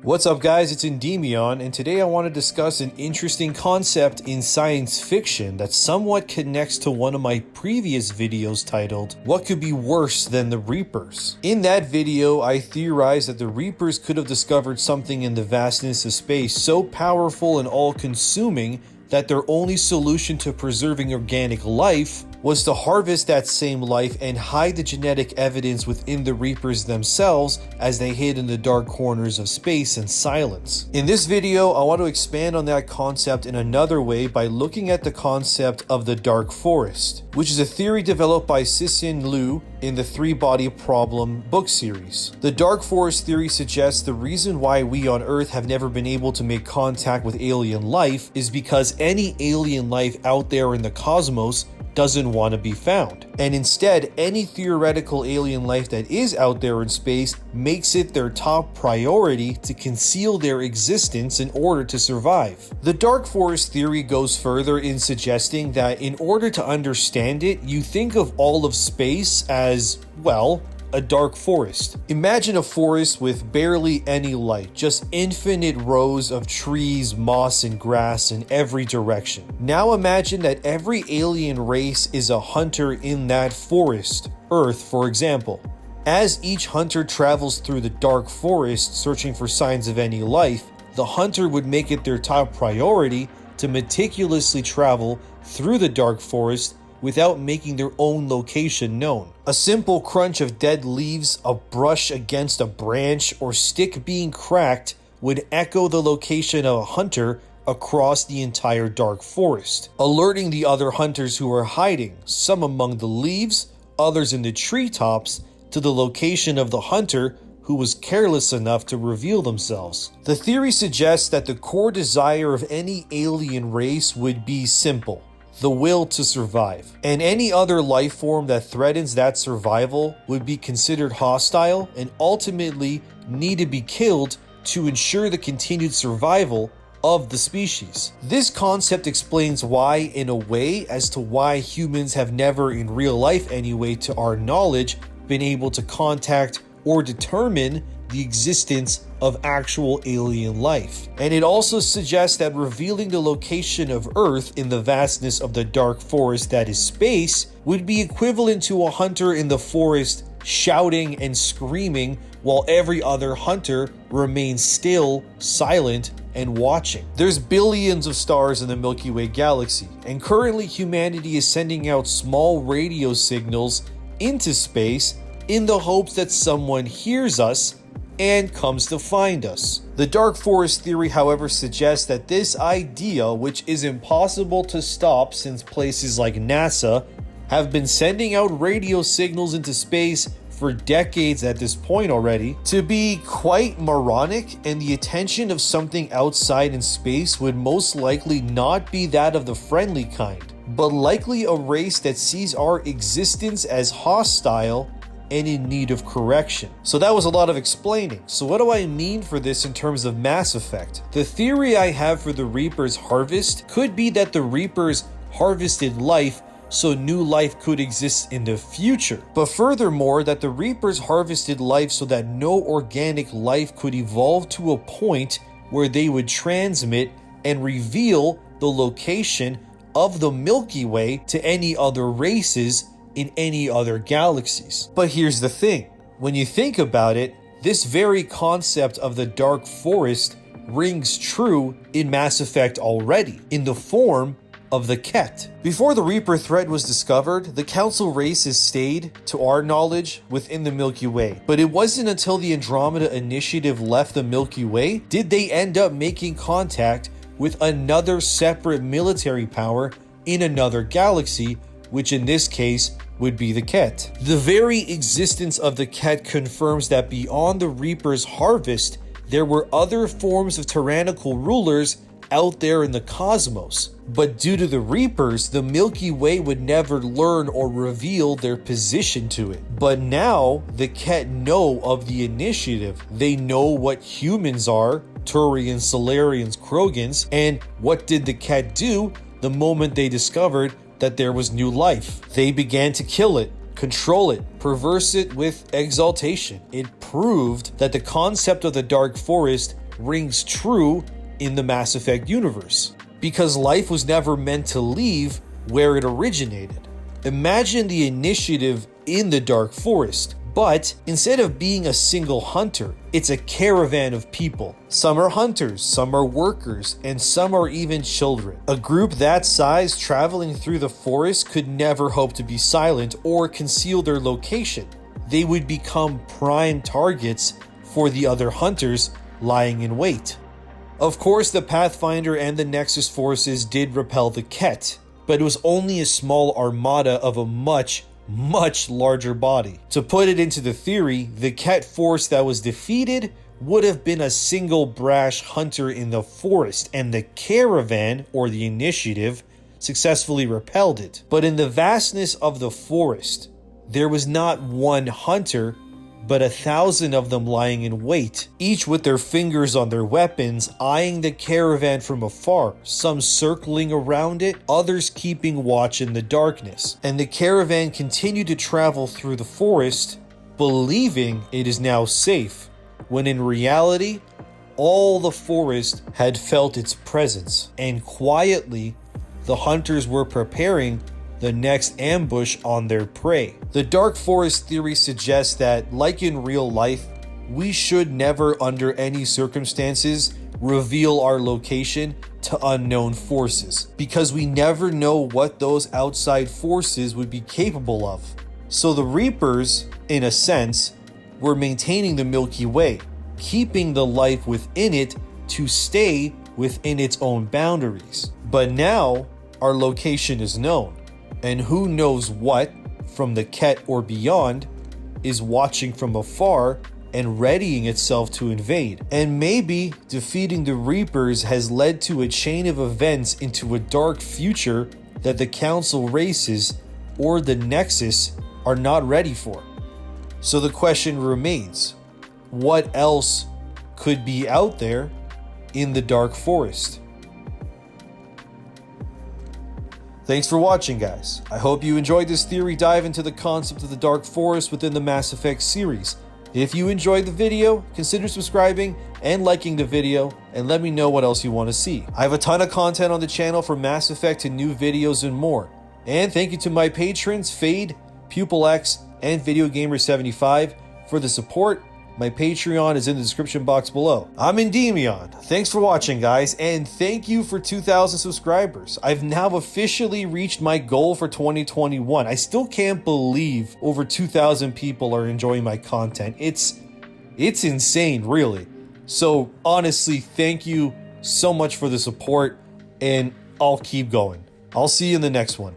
What's up guys, it's Endymion, and today I want to discuss an interesting concept in science fiction that somewhat connects to one of my previous videos titled, What Could Be Worse Than the Reapers? In that video, I theorized that the Reapers could have discovered something in the vastness of space so powerful and all-consuming that their only solution to preserving organic life was to harvest that same life and hide the genetic evidence within the Reapers themselves as they hid in the dark corners of space in silence. In this video, I want to expand on that concept in another way by looking at the concept of the Dark Forest, which is a theory developed by Cixin Liu in the Three Body Problem book series. The Dark Forest theory suggests the reason why we on Earth have never been able to make contact with alien life is because any alien life out there in the cosmos doesn't want to be found. And instead, any theoretical alien life that is out there in space makes it their top priority to conceal their existence in order to survive. The Dark Forest theory goes further in suggesting that in order to understand it, you think of all of space as, well, a dark forest. Imagine a forest with barely any light, just infinite rows of trees, moss, and grass in every direction. Now imagine that every alien race is a hunter in that forest, Earth for example. As each hunter travels through the dark forest searching for signs of any life, the hunter would make it their top priority to meticulously travel through the dark forest without making their own location known. A simple crunch of dead leaves, a brush against a branch, or stick being cracked would echo the location of a hunter across the entire dark forest, alerting the other hunters who are hiding, some among the leaves, others in the treetops, to the location of the hunter who was careless enough to reveal themselves. The theory suggests that the core desire of any alien race would be simple: the will to survive. And any other life form that threatens that survival would be considered hostile and ultimately need to be killed to ensure the continued survival of the species. This concept explains why, in a way, as to why humans have never, in real life anyway, to our knowledge, been able to contact or determine the existence of actual alien life. And it also suggests that revealing the location of Earth in the vastness of the dark forest that is space would be equivalent to a hunter in the forest shouting and screaming while every other hunter remains still, silent, and watching. There's billions of stars in the Milky Way galaxy, and currently humanity is sending out small radio signals into space in the hopes that someone hears us and comes to find us. The Dark Forest theory, however, suggests that this idea, which is impossible to stop since places like NASA have been sending out radio signals into space for decades at this point already, to be quite moronic, and the attention of something outside in space would most likely not be that of the friendly kind, but likely a race that sees our existence as hostile and in need of correction. So that was a lot of explaining. So what do I mean for this in terms of Mass Effect? The theory I have for the Reapers' harvest could be that the Reapers harvested life so new life could exist in the future. But furthermore, that the Reapers harvested life so that no organic life could evolve to a point where they would transmit and reveal the location of the Milky Way to any other races in any other galaxies. But here's the thing, when you think about it, this very concept of the Dark Forest rings true in Mass Effect already, in the form of the Kett. Before the Reaper threat was discovered, the Council races stayed, to our knowledge, within the Milky Way. But it wasn't until the Andromeda Initiative left the Milky Way did they end up making contact with another separate military power in another galaxy, which in this case would be the Kett. The very existence of the Kett confirms that beyond the Reaper's harvest, there were other forms of tyrannical rulers out there in the cosmos. But due to the Reapers, the Milky Way would never learn or reveal their position to it. But now, the Kett know of the initiative. They know what humans are, Turians, Salarians, Krogans, and what did the Kett do the moment they discovered that there was new life? They began to kill it, control it, perverse it with exaltation. It proved that the concept of the Dark Forest rings true in the Mass Effect universe, because life was never meant to leave where it originated. Imagine the initiative in the Dark Forest, but instead of being a single hunter, it's a caravan of people. Some are hunters, some are workers, and some are even children. A group that size traveling through the forest could never hope to be silent or conceal their location. They would become prime targets for the other hunters lying in wait. Of course, the Pathfinder and the Nexus forces did repel the Kett, but it was only a small armada of a much larger body. To put it into the theory, the Kett force that was defeated would have been a single brash hunter in the forest, and the caravan, or the initiative, successfully repelled it. But in the vastness of the forest, there was not one hunter, but 1,000 of them lying in wait, each with their fingers on their weapons, eyeing the caravan from afar, some circling around it, others keeping watch in the darkness. And the caravan continued to travel through the forest, believing it is now safe, when in reality, all the forest had felt its presence, and quietly, the hunters were preparing the next ambush on their prey. The Dark Forest theory suggests that, like in real life, we should never under any circumstances reveal our location to unknown forces, because we never know what those outside forces would be capable of. So the Reapers, in a sense, were maintaining the Milky Way, keeping the life within it to stay within its own boundaries. But now, our location is known. And who knows what, from the Kett or beyond, is watching from afar and readying itself to invade. And maybe defeating the Reapers has led to a chain of events into a dark future that the Council races or the Nexus are not ready for. So the question remains, what else could be out there in the Dark Forest? Thanks for watching, guys. I hope you enjoyed this theory dive into the concept of the Dark Forest within the Mass Effect series. If you enjoyed the video, consider subscribing and liking the video, and let me know what else you want to see. I have a ton of content on the channel for Mass Effect and new videos and more. And thank you to my patrons, Fade, PupilX, and VideoGamer75 for the support. My Patreon is in the description box below. I'm Endymion. Thanks for watching, guys, and thank you for 2,000 subscribers. I've now officially reached my goal for 2021. I still can't believe over 2,000 people are enjoying my content. It's insane, really. So honestly, thank you so much for the support, and I'll keep going. I'll see you in the next one.